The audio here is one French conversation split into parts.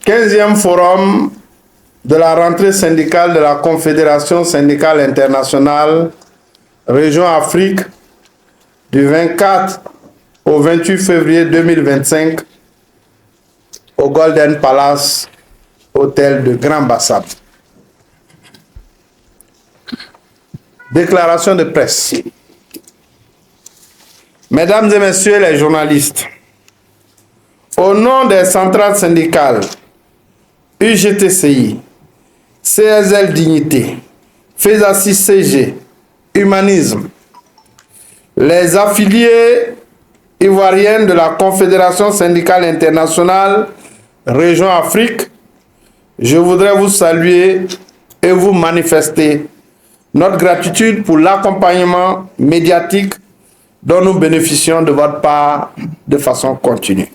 15e forum de la rentrée syndicale de la Confédération syndicale internationale, région Afrique, du 24 au 28 février 2025, au Golden Palace, hôtel de Grand Bassam. Déclaration de presse. Mesdames et messieurs les journalistes, au nom des centrales syndicales, UGTCI, CSL Dignité, FESACI CG, Humanisme, les affiliés ivoiriennes de la Confédération syndicale internationale, région Afrique, je voudrais vous saluer et vous manifester notre gratitude pour l'accompagnement médiatique dont nous bénéficions de votre part de façon continue.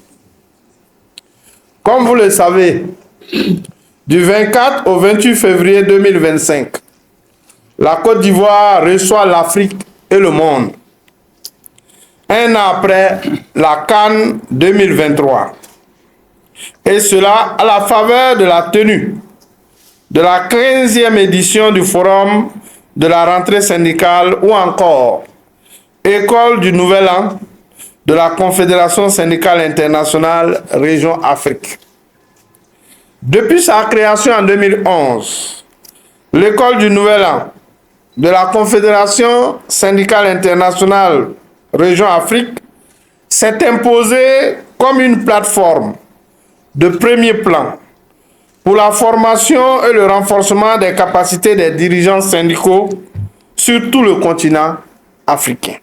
Comme vous le savez, du 24 au 28 février 2025, la Côte d'Ivoire reçoit l'Afrique et le monde. Un an après la CAN 2023. Et cela à la faveur de la tenue de la 15e édition du Forum de la rentrée syndicale ou encore École du Nouvel An de la Confédération syndicale internationale Région Afrique. Depuis sa création en 2011, l'École du Nouvel An de la Confédération syndicale internationale Région Afrique s'est imposée comme une plateforme de premier plan pour la formation et le renforcement des capacités des dirigeants syndicaux sur tout le continent africain.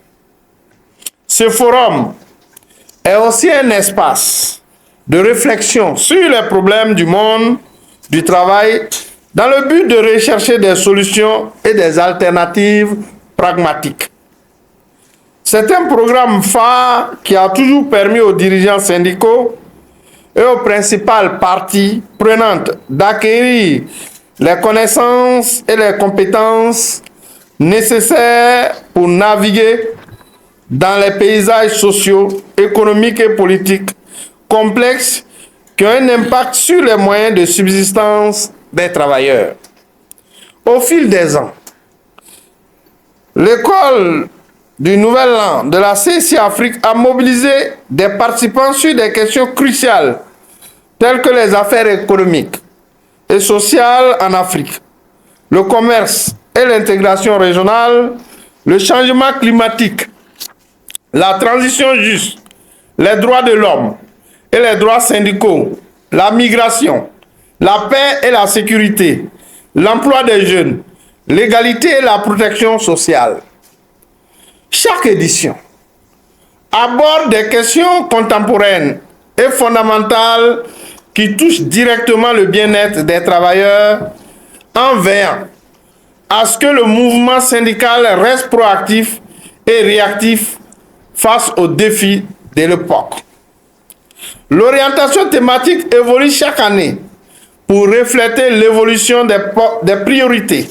Ce forum est aussi un espace de réflexion sur les problèmes du monde du travail dans le but de rechercher des solutions et des alternatives pragmatiques. C'est un programme phare qui a toujours permis aux dirigeants syndicaux et aux principales parties prenantes d'acquérir les connaissances et les compétences nécessaires pour naviguer dans les paysages sociaux, économiques et politiques complexes qui ont un impact sur les moyens de subsistance des travailleurs. Au fil des ans, l'école du Nouvel An de la CSI Afrique a mobilisé des participants sur des questions cruciales telles que les affaires économiques et sociales en Afrique, le commerce et l'intégration régionale, le changement climatique, la transition juste, les droits de l'homme et les droits syndicaux, la migration, la paix et la sécurité, l'emploi des jeunes, l'égalité et la protection sociale. Chaque édition aborde des questions contemporaines et fondamentales qui touchent directement le bien-être des travailleurs en veillant à ce que le mouvement syndical reste proactif et réactif face aux défis de l'époque. L'orientation thématique évolue chaque année pour refléter l'évolution des priorités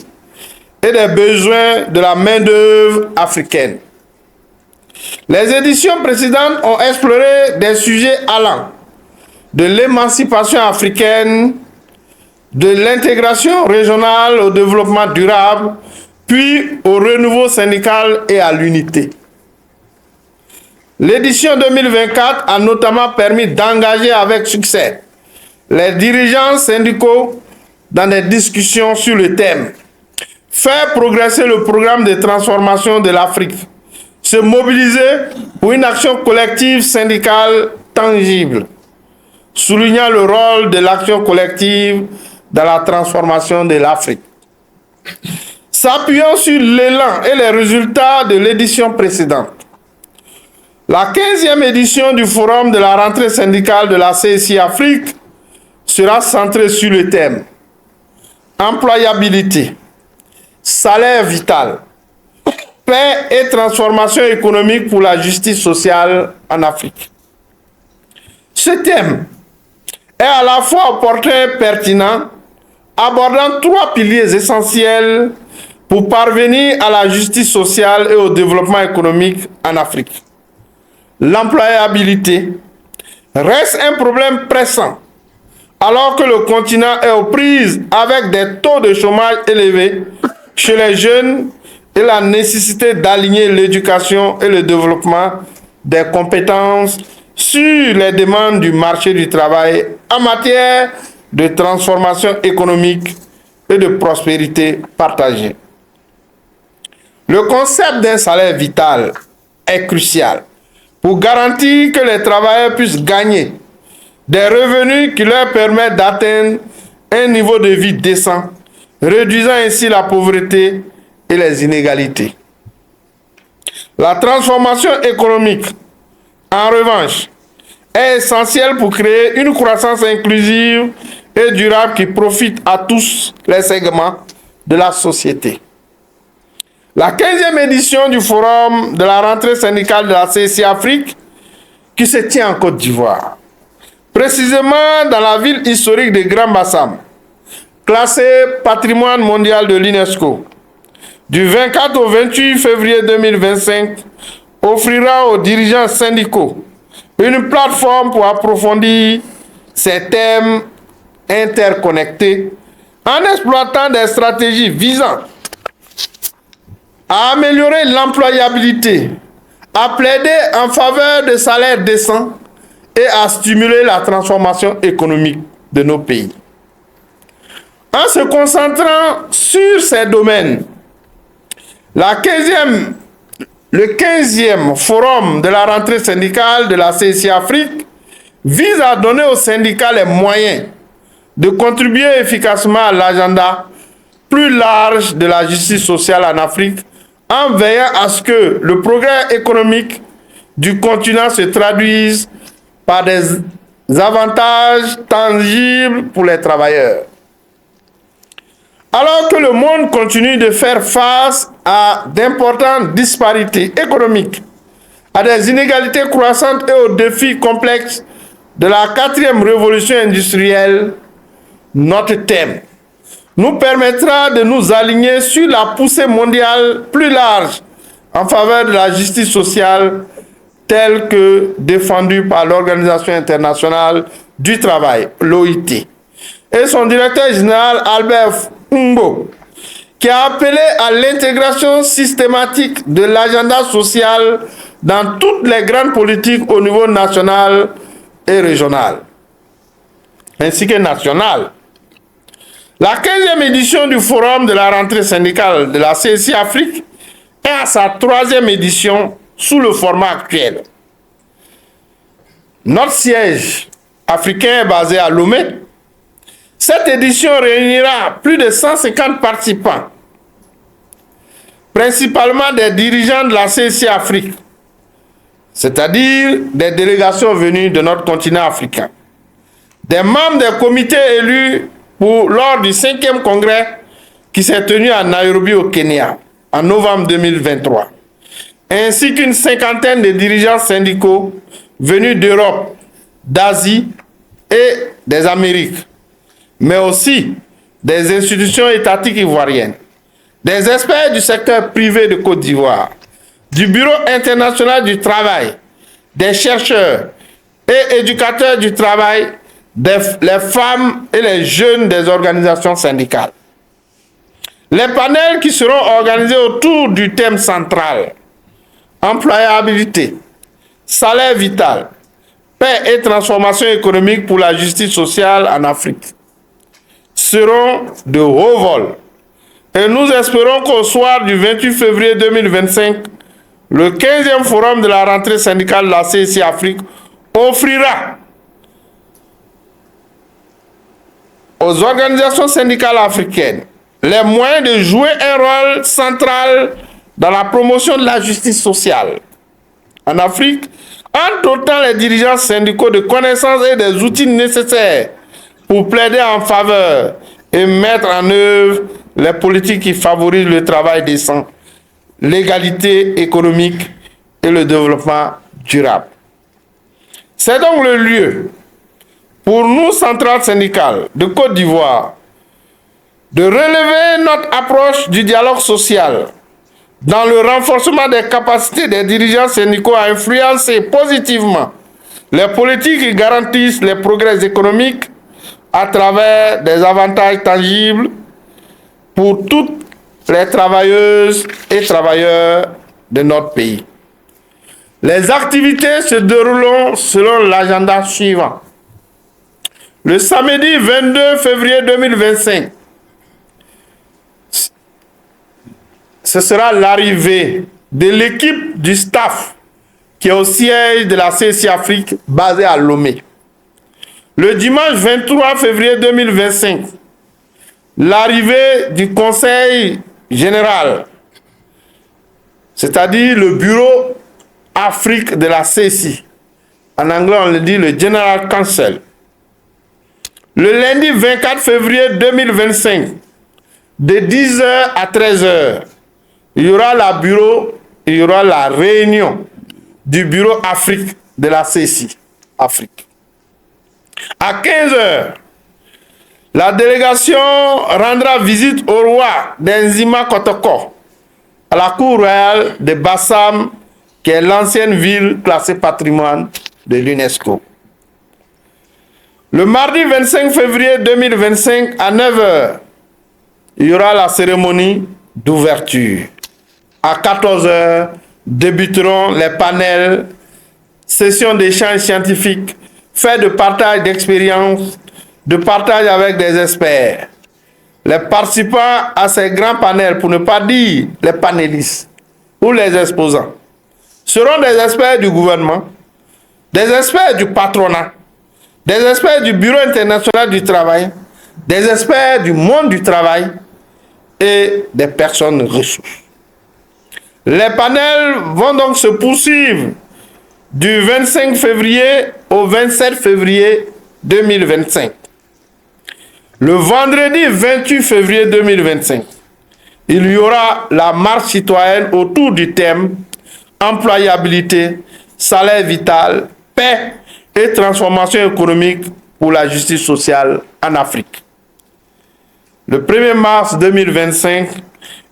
et des besoins de la main-d'œuvre africaine. Les éditions précédentes ont exploré des sujets allant de l'émancipation africaine, de l'intégration régionale au développement durable, puis au renouveau syndical et à l'unité. L'édition 2024 a notamment permis d'engager avec succès les dirigeants syndicaux dans des discussions sur le thème « Faire progresser le programme de transformation de l'Afrique », se mobiliser pour une action collective syndicale tangible, soulignant le rôle de l'action collective dans la transformation de l'Afrique. S'appuyant sur l'élan et les résultats de l'édition précédente, la 15e édition du Forum de la rentrée syndicale de la CSI Afrique sera centrée sur le thème employabilité, salaire vital, paix et transformation économique pour la justice sociale en Afrique. Ce thème est à la fois opportun et pertinent, abordant trois piliers essentiels pour parvenir à la justice sociale et au développement économique en Afrique. L'employabilité reste un problème pressant, alors que le continent est aux prises avec des taux de chômage élevés chez les jeunes et la nécessité d'aligner l'éducation et le développement des compétences sur les demandes du marché du travail en matière de transformation économique et de prospérité partagée. Le concept d'un salaire vital est crucial pour garantir que les travailleurs puissent gagner des revenus qui leur permettent d'atteindre un niveau de vie décent, réduisant ainsi la pauvreté et les inégalités. La transformation économique, en revanche, est essentielle pour créer une croissance inclusive et durable qui profite à tous les segments de la société. La 15e édition du forum de la rentrée syndicale de la CSI Afrique, qui se tient en Côte d'Ivoire, précisément dans la ville historique de Grand Bassam, classée patrimoine mondial de l'UNESCO, du 24 au 28 février 2025, offrira aux dirigeants syndicaux une plateforme pour approfondir ces thèmes interconnectés en exploitant des stratégies visant à améliorer l'employabilité, à plaider en faveur de salaires décents et à stimuler la transformation économique de nos pays. En se concentrant sur ces domaines, le 15e forum de la rentrée syndicale de la CSI Afrique vise à donner aux syndicats les moyens de contribuer efficacement à l'agenda plus large de la justice sociale en Afrique, en veillant à ce que le progrès économique du continent se traduise par des avantages tangibles pour les travailleurs. Alors que le monde continue de faire face à d'importantes disparités économiques, à des inégalités croissantes et aux défis complexes de la 4e révolution industrielle, notre thème nous permettra de nous aligner sur la poussée mondiale plus large en faveur de la justice sociale telle que défendue par l'Organisation internationale du travail, l'OIT, et son directeur général Albert Humbo, qui a appelé à l'intégration systématique de l'agenda social dans toutes les grandes politiques au niveau national et régional, ainsi que national. La 15e édition du Forum de la rentrée syndicale de la CSI Afrique est à sa 3e édition sous le format actuel. Notre siège africain est basé à Lomé. Cette édition réunira plus de 150 participants, principalement des dirigeants de la CSI Afrique, c'est-à-dire des délégations venues de notre continent africain, des membres des comités élus lors du 5e congrès qui s'est tenu à Nairobi au Kenya en novembre 2023, ainsi qu'une cinquantaine de dirigeants syndicaux venus d'Europe, d'Asie et des Amériques, mais aussi des institutions étatiques ivoiriennes, des experts du secteur privé de Côte d'Ivoire, du Bureau international du travail, des chercheurs et éducateurs du travail, les femmes et les jeunes des organisations syndicales. Les panels qui seront organisés autour du thème central, employabilité, salaire vital, paix et transformation économique pour la justice sociale en Afrique, seront de haut vol. Et nous espérons qu'au soir du 28 février 2025, le 15e forum de la rentrée syndicale de la CSI Afrique offrira aux organisations syndicales africaines les moyens de jouer un rôle central dans la promotion de la justice sociale en Afrique, en dotant les dirigeants syndicaux de connaissances et des outils nécessaires pour plaider en faveur et mettre en œuvre les politiques qui favorisent le travail décent, l'égalité économique et le développement durable. C'est donc le lieu pour nous, centrales syndicales de Côte d'Ivoire, de relever notre approche du dialogue social dans le renforcement des capacités des dirigeants syndicaux à influencer positivement les politiques qui garantissent les progrès économiques à travers des avantages tangibles pour toutes les travailleuses et travailleurs de notre pays. Les activités se dérouleront selon l'agenda suivant. Le samedi 22 février 2025, ce sera l'arrivée de l'équipe du staff qui est au siège de la CSI Afrique basée à Lomé. Le dimanche 23 février 2025, l'arrivée du Conseil général, c'est-à-dire le bureau Afrique de la CSI. En anglais, on le dit le General Council. Le lundi 24 février 2025, de 10h à 13h, il y aura la réunion du bureau Afrique de la CSI Afrique. À 15h, la délégation rendra visite au roi d'Enzima Kotoko, à la cour royale de Bassam, qui est l'ancienne ville classée patrimoine de l'UNESCO. Le mardi 25 février 2025 à 9h, il y aura la cérémonie d'ouverture. À 14h, débuteront les panels, sessions d'échange scientifiques, faits de partage d'expériences, de partage avec des experts. Les participants à ces grands panels, pour ne pas dire les panélistes ou les exposants, seront des experts du gouvernement, des experts du patronat, des experts du Bureau international du travail, des experts du monde du travail et des personnes ressources. Les panels vont donc se poursuivre du 25 février au 27 février 2025. Le vendredi 28 février 2025, il y aura la marche citoyenne autour du thème employabilité, salaire vital, paix et transformation économique pour la justice sociale en Afrique. Le 1er mars 2025,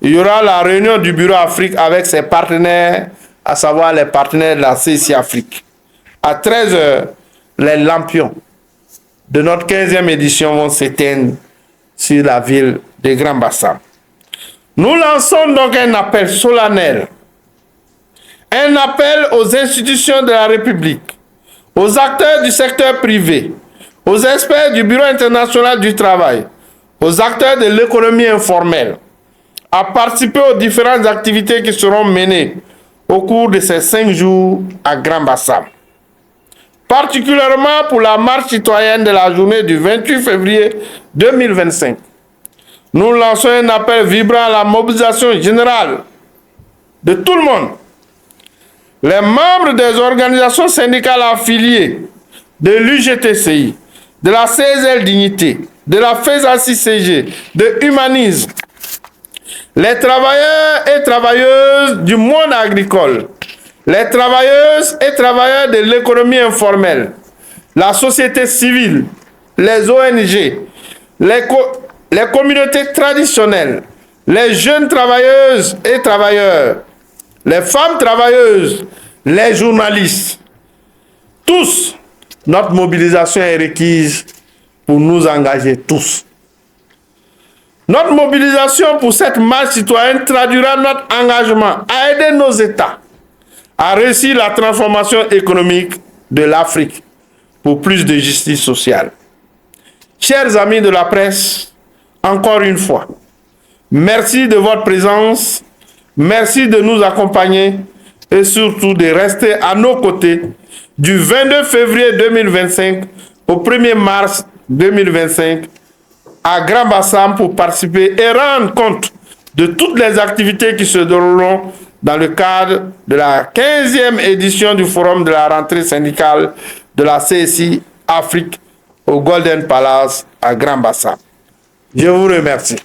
il y aura la réunion du Bureau Afrique avec ses partenaires, à savoir les partenaires de la CSI Afrique. À 13h, les lampions de notre 15e édition vont s'éteindre sur la ville de Grand Bassam. Nous lançons donc un appel solennel, un appel aux institutions de la République, aux acteurs du secteur privé, aux experts du Bureau international du travail, aux acteurs de l'économie informelle, à participer aux différentes activités qui seront menées au cours de ces 5 jours à Grand Bassam. Particulièrement pour la marche citoyenne de la journée du 28 février 2025. Nous lançons un appel vibrant à la mobilisation générale de tout le monde. Les membres des organisations syndicales affiliées de l'UGTCI, de la CSL Dignité, de la FESA-CICG, de Humanisme, les travailleurs et travailleuses du monde agricole, les travailleuses et travailleurs de l'économie informelle, la société civile, les ONG, les communautés traditionnelles, les jeunes travailleuses et travailleurs, les femmes travailleuses, les journalistes. Tous, notre mobilisation est requise pour nous engager tous. Notre mobilisation pour cette marche citoyenne traduira notre engagement à aider nos États à réussir la transformation économique de l'Afrique pour plus de justice sociale. Chers amis de la presse, encore une fois, merci de votre présence, merci de nous accompagner et surtout de rester à nos côtés du 22 février 2025 au 1er mars 2025 à Grand Bassam pour participer et rendre compte de toutes les activités qui se dérouleront dans le cadre de la 15e édition du Forum de la rentrée syndicale de la CSI Afrique au Golden Palace à Grand Bassam. Je vous remercie.